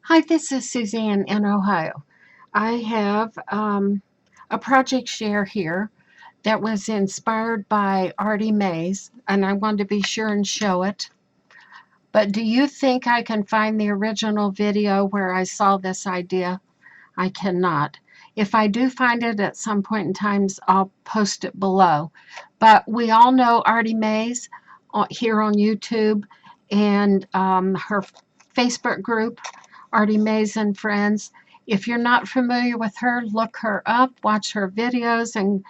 Hi, this is Suzanne in Ohio. I have a project share here that was inspired by ARTYmaze, and I wanted to be sure and show it. But do you think I can find the original video where I saw this idea? I cannot. If I do find it at some point in time, I'll post it below. But we all know ARTYmaze here on YouTube and her Facebook group, ARTYmaze and Friends. If you're not familiar with her, look her up, watch her videos, and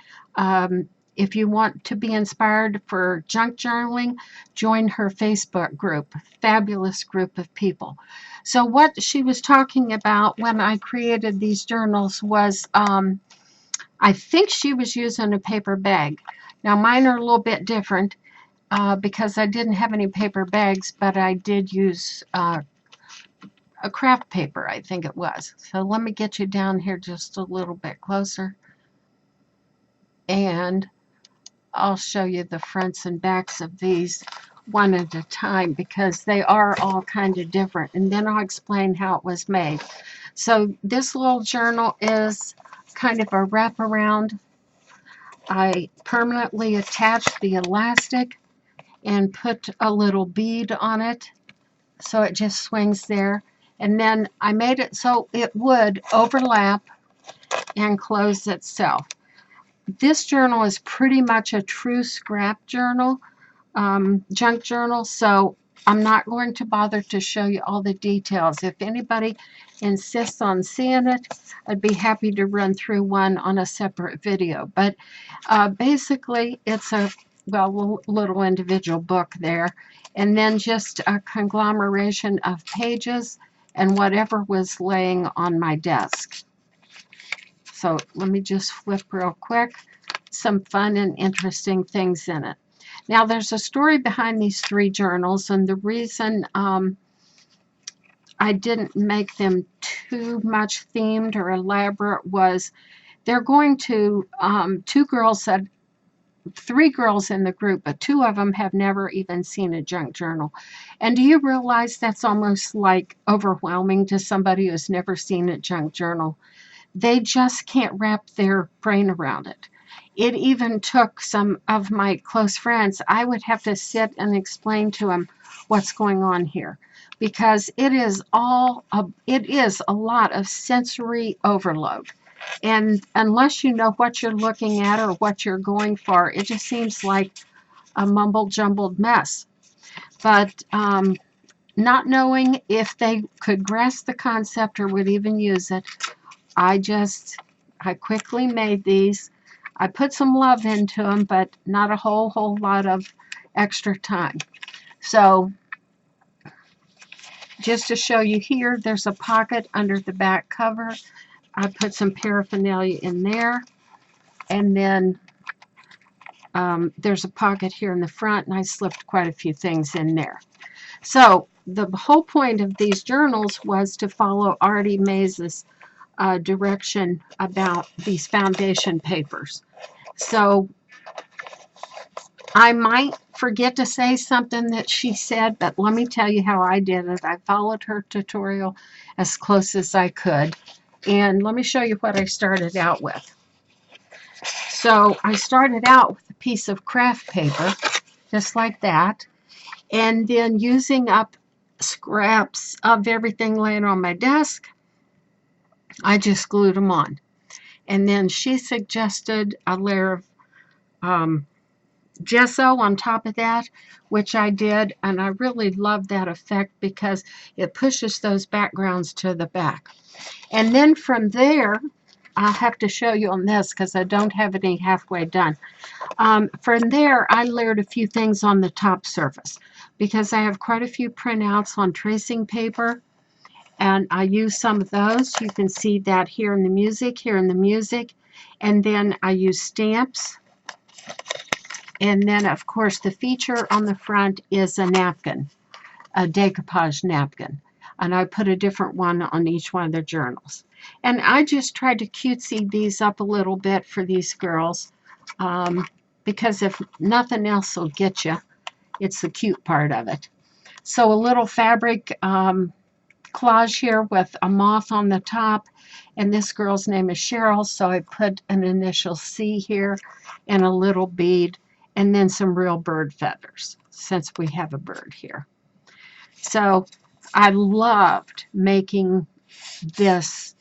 if you want to be inspired for junk journaling, join her Facebook group. Fabulous group of people. So what she was talking about when I created these journals was, I think she was using a paper bag. Now mine are a little bit different because I didn't have any paper bags, but I did use a craft paper, I think it was. So let me get you down here just a little bit closer, and I'll show you the fronts and backs of these one at a time because they are all kind of different, and then I'll explain how it was made. So this little journal is kind of a wraparound. I permanently attached the elastic and put a little bead on it so it just swings there, and then I made it so it would overlap and close itself. This journal is pretty much a true scrap journal, junk journal, so I'm not going to bother to show you all the details. If anybody insists on seeing it, I'd be happy to run through one on a separate video. But basically, it's a little individual book there, and then just a conglomeration of pages and whatever was laying on my desk. So let me just flip real quick. Some fun and interesting things in it. Now, there's a story behind these three journals, and the reason I didn't make them too much themed or elaborate was they're going to, three girls in the group, but two of them have never even seen a junk journal. And do you realize that's almost like overwhelming to somebody who's never seen a junk journal? They just can't wrap their brain around it. It even took some of my close friends. I would have to sit and explain to them what's going on here because it is a lot of sensory overload. And unless you know what you're looking at or what you're going for, it just seems like a mumbled jumbled mess. But not knowing if they could grasp the concept or would even use it, I quickly made these. I put some love into them, but not a whole lot of extra time. So just to show you here, there's a pocket under the back cover. I put some paraphernalia in there, and then there's a pocket here in the front, and I slipped quite a few things in there. So the whole point of these journals was to follow ARTYmaze's direction about these foundation papers. So I might forget to say something that she said, but let me tell you how I did it. I followed her tutorial as close as I could. And let me show you what I started out with. So I started out with a piece of craft paper, just like that, and then using up scraps of everything laying on my desk, I just glued them on. And then she suggested a layer of gesso on top of that, which I did, and I really love that effect because it pushes those backgrounds to the back. And then from there, I'll have to show you on this because I don't have any halfway done. From there, I layered a few things on the top surface because I have quite a few printouts on tracing paper, and I use some of those. You can see that here in the music, and then I use stamps. And then, of course, the feature on the front is a napkin, a decoupage napkin. And I put a different one on each one of their journals. And I just tried to cutesy these up a little bit for these girls because if nothing else will get you, it's the cute part of it. So a little fabric collage here with a moth on the top, and this girl's name is Cheryl, so I put an initial C here and a little bead, and then some real bird feathers, since we have a bird here. So I loved making this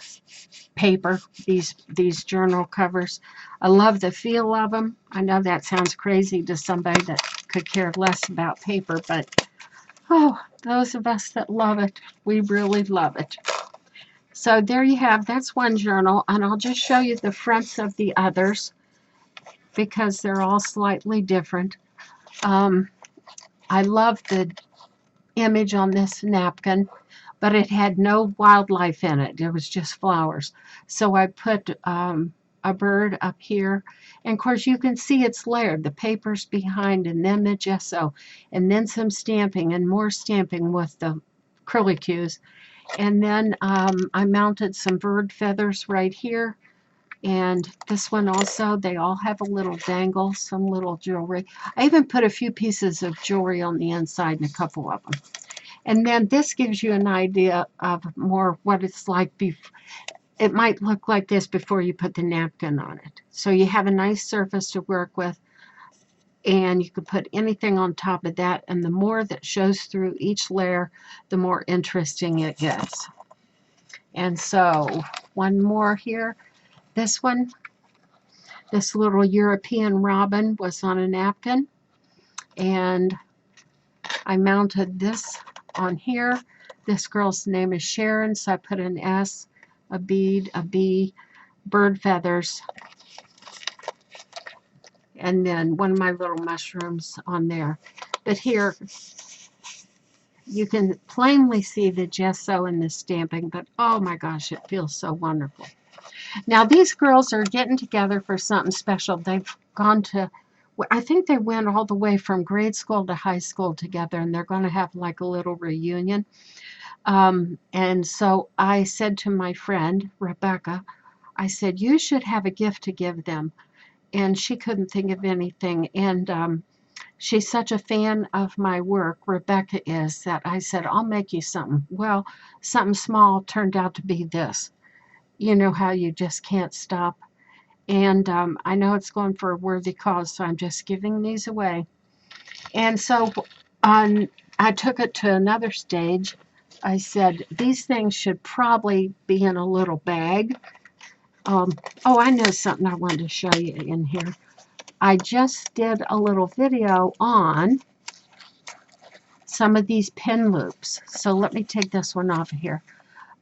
paper, these journal covers. I love the feel of them. I know that sounds crazy to somebody that could care less about paper, but oh, those of us that love it, we really love it. So there you have, that's one journal, and I'll just show you the fronts of the others because they're all slightly different. I love the image on this napkin, but it had no wildlife in it. It was just flowers. So I put a bird up here. And of course you can see it's layered. The paper's behind, and then the gesso, and then some stamping and more stamping with the curlicues. And then I mounted some bird feathers right here. And this one also, they all have a little dangle, some little jewelry. I even put a few pieces of jewelry on the inside and a couple of them. And then this gives you an idea of more what it's like. It might look like this before you put the napkin on it. So you have a nice surface to work with, and you can put anything on top of that. And the more that shows through each layer, the more interesting it gets. And so one more here. This one, this little European robin was on a napkin, and I mounted this on here. This girl's name is Sharon, so I put an S, a bead, a B, bird feathers, and then one of my little mushrooms on there. But here, you can plainly see the gesso and the stamping, but oh my gosh, it feels so wonderful. Now these girls are getting together for something special. They've gone to, I think they went all the way from grade school to high school together, and they're going to have like a little reunion. And so I said to my friend, Rebecca, I said, you should have a gift to give them. And she couldn't think of anything. And she's such a fan of my work, Rebecca is, that I said, I'll make you something. Well, something small turned out to be this. You know how you just can't stop. And I know it's going for a worthy cause, so I'm just giving these away. And so I took it to another stage. I said, these things should probably be in a little bag. Oh, I know something I wanted to show you in here. I just did a little video on some of these pin loops. So let me take this one off of here.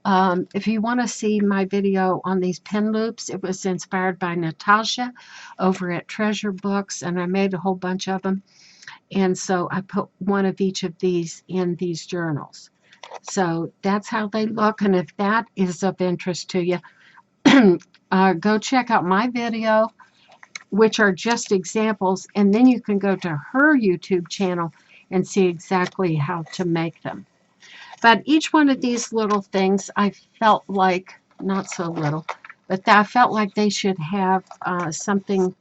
If you want to see my video on these pin loops, it was inspired by Natasha over at Treasure Books, and I made a whole bunch of them. And so I put one of each of these in these journals. So that's how they look, and if that is of interest to you, go check out my video, which are just examples, and then you can go to her YouTube channel and see exactly how to make them. But each one of these little things, I felt like, not so little, but I felt like they should have something,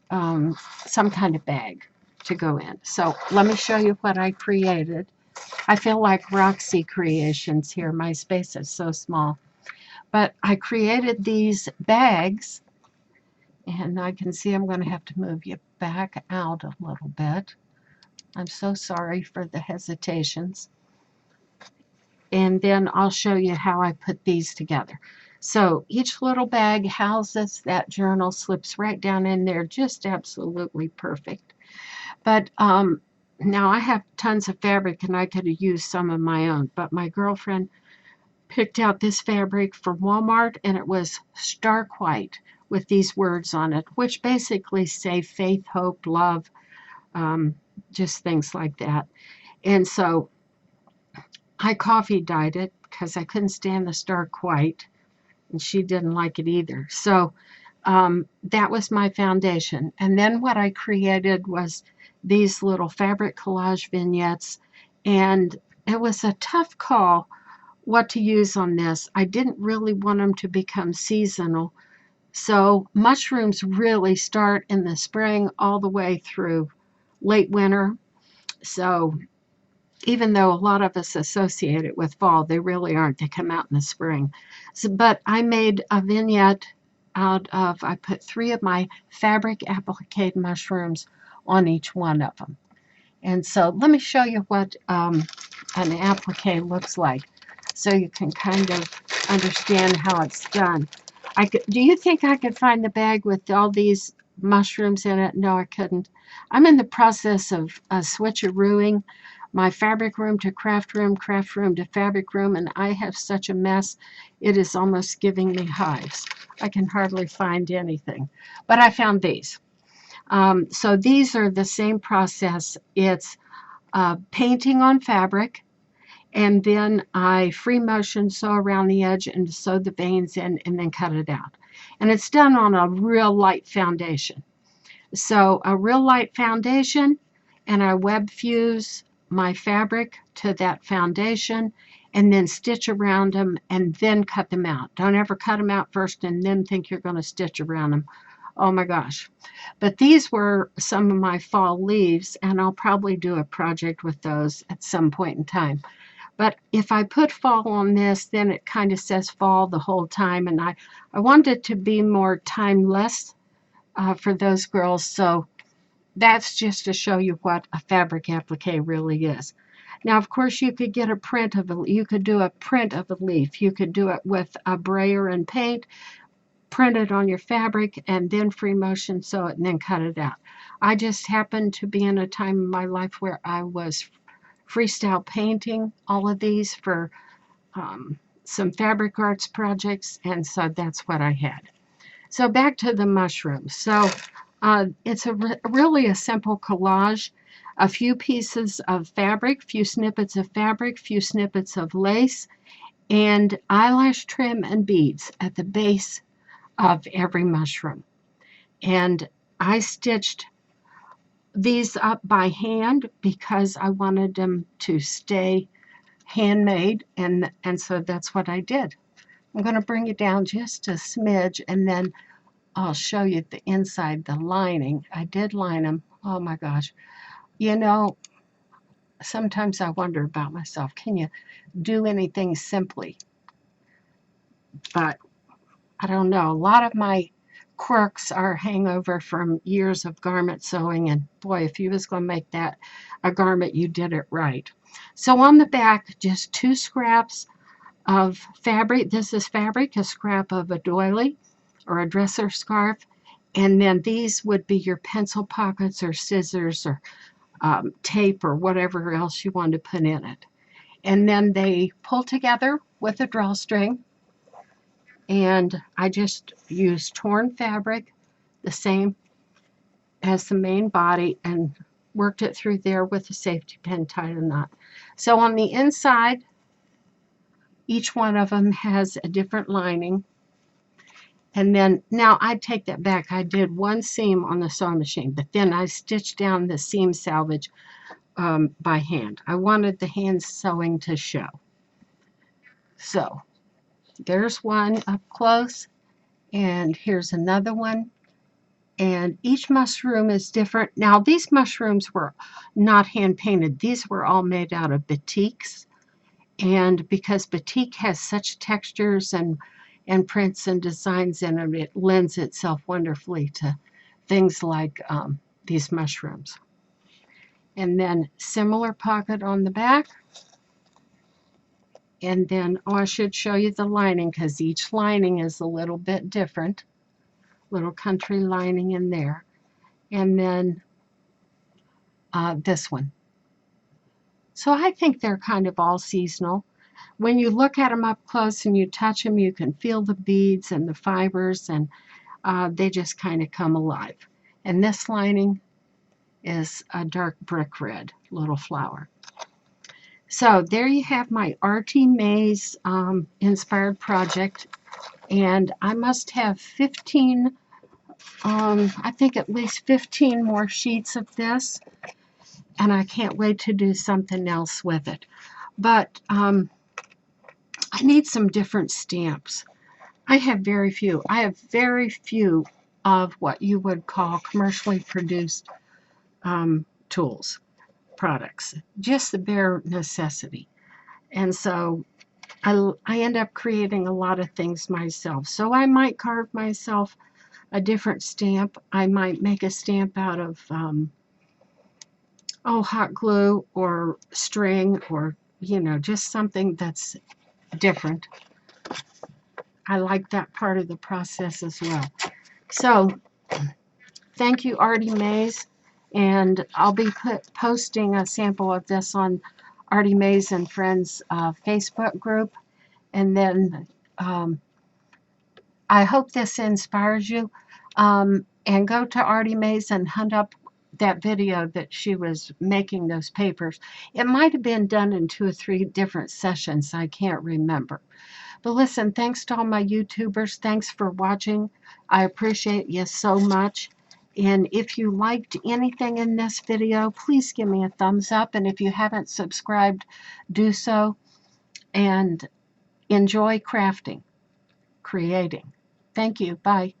some kind of bag to go in. So let me show you what I created. I feel like Roxy Creations here. My space is so small. But I created these bags, and I can see I'm going to have to move you back out a little bit. I'm so sorry for the hesitations. And then I'll show you how I put these together. So each little bag houses that journal, slips right down in there, just absolutely perfect. But now I have tons of fabric, and I could have used some of my own, but my girlfriend picked out this fabric from Walmart, and it was stark white with these words on it, which basically say faith, hope, love, just things like that. And so I coffee dyed it because I couldn't stand the stark white, and she didn't like it either. So that was my foundation. And then what I created was these little fabric collage vignettes, and it was a tough call what to use on this. I didn't really want them to become seasonal. So mushrooms really start in the spring all the way through late winter. So even though a lot of us associate it with fall, they really aren't. They come out in the spring. So, but I made a vignette out of, I put 3 of my fabric applique mushrooms on each one of them. And so let me show you what an applique looks like so you can kind of understand how it's done. Do you think I could find the bag with all these mushrooms in it? No, I couldn't. I'm in the process of switcherooing my fabric room to craft room to fabric room, and I have such a mess. It is almost giving me hives. I can hardly find anything. But I found these. So these are the same process. It's painting on fabric, and then I free motion sew around the edge and sew the veins in and then cut it out. And it's done on a real light foundation. So a real light foundation, and I web fuse my fabric to that foundation and then stitch around them and then cut them out. Don't ever cut them out first and then think you're going to stitch around them. Oh my gosh. But these were some of my fall leaves, and I'll probably do a project with those at some point in time. But if I put fall on this, then it kind of says fall the whole time, and I wanted it to be more timeless for those girls. So that's just to show you what a fabric applique really is. Now, of course, you could get a print of you could do a print of a leaf. You could do it with a brayer and paint, print it on your fabric, and then free motion sew it and then cut it out. I just happened to be in a time in my life where I was freestyle painting all of these for some fabric arts projects, and so that's what I had. So back to the mushrooms. So it's really a simple collage. A few pieces of fabric, few snippets of fabric, few snippets of lace, and eyelash trim and beads at the base of every mushroom. And I stitched these up by hand because I wanted them to stay handmade, and so that's what I did. I'm going to bring it down just a smidge, and then I'll show you the inside, the lining. I did line them. Oh my gosh. You know, sometimes I wonder about myself. Can you do anything simply? But I don't know. A lot of my quirks are hangover from years of garment sewing, and boy, if you was going to make that a garment, you did it right. So on the back, just 2 scraps of fabric. This is fabric, a scrap of a doily or a dresser scarf, and then these would be your pencil pockets or scissors or tape or whatever else you want to put in it. And then they pull together with a drawstring, and I just used torn fabric, the same as the main body, and worked it through there with a safety pin, tied a knot. So on the inside, each one of them has a different lining. And then, now I take that back, I did 1 seam on the sewing machine, but then I stitched down the seam salvage by hand. I wanted the hand sewing to show. So there's one up close, and here's another one. And each mushroom is different. Now, these mushrooms were not hand painted. These were all made out of batiks. And because batik has such textures and prints and designs in it, it lends itself wonderfully to things like these mushrooms. And then similar pocket on the back. And then, oh, I should show you the lining because each lining is a little bit different. Little country lining in there. And then this one. So I think they're kind of all seasonal. When you look at them up close and you touch them, you can feel the beads and the fibers, and they just kind of come alive. And this lining is a dark brick red little flower. So there you have my ARTYmaze inspired project, and I must have 15, I think at least 15 more sheets of this, and I can't wait to do something else with it. But I need some different stamps. I have very few. I have very few of what you would call commercially produced tools. products, just the bare necessity. And so I end up creating a lot of things myself. So I might carve myself a different stamp. I might make a stamp out of, hot glue or string, or, just something that's different. I like that part of the process as well. So thank you, ARTYmaze. And I'll be posting a sample of this on ARTYmaze and Friends Facebook group. And then I hope this inspires you. And go to ARTYmaze and hunt up that video that she was making those papers. It might have been done in 2 or 3 different sessions. I can't remember. But listen, thanks to all my YouTubers. Thanks for watching. I appreciate you so much. And if you liked anything in this video, please give me a thumbs up. And if you haven't subscribed, do so. And enjoy crafting, creating. Thank you. Bye.